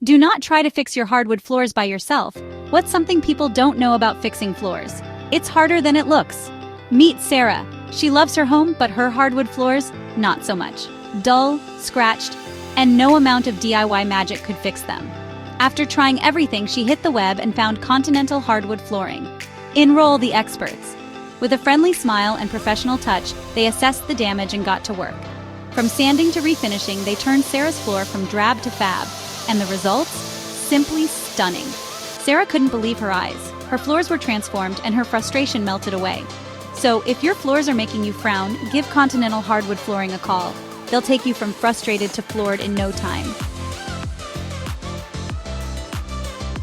Do not try to fix your hardwood floors by yourself. What's something people don't know about fixing floors? It's harder than it looks. Meet Sarah. She loves her home, but her hardwood floors, not so much. Dull, scratched, and no amount of DIY magic could fix them. After trying everything, she hit the web and found Continental Hardwood Flooring. Enroll the experts. With a friendly smile and professional touch, they assessed the damage and got to work. From sanding to refinishing, they turned Sarah's floor from drab to fab. And the results? Simply stunning. Sarah couldn't believe her eyes. Her floors were transformed and her frustration melted away. So, if your floors are making you frown, give Continental Hardwood Flooring a call. They'll take you from frustrated to floored in no time.